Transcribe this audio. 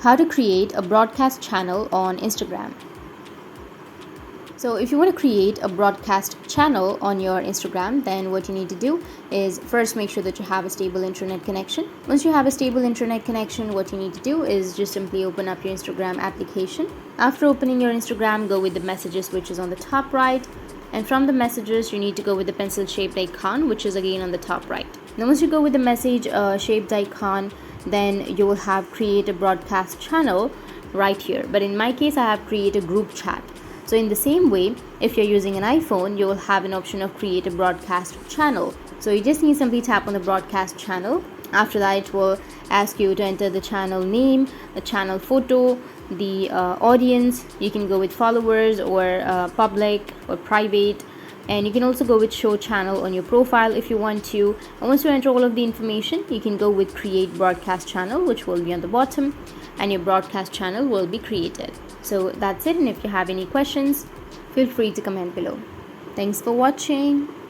How to create a broadcast channel on Instagram. So if you want to create a broadcast channel on your Instagram, then what you need to do is first make sure that you have a stable internet connection. Once you have a stable internet connection, what you need to do is just simply open up your Instagram application. After opening your Instagram, go with the messages, which is on the top right. And from the messages, you need to go with the pencil shaped icon, which is again on the top right. Now once you go with the message shaped icon, then you will have create a broadcast channel right here. But in my case, I have create a group chat. So in the same way, if you're using an iPhone, you will have an option of create a broadcast channel. So you just need to simply tap on the broadcast channel. After that, it will ask you to enter the channel name, the channel photo, the audience. You can go with followers or public or private. And you can also go with show channel on your profile if you want to. And once you enter all of the information, you can go with create broadcast channel, which will be on the bottom, and your broadcast channel will be created. So that's it. And if you have any questions, feel free to comment below. Thanks for watching.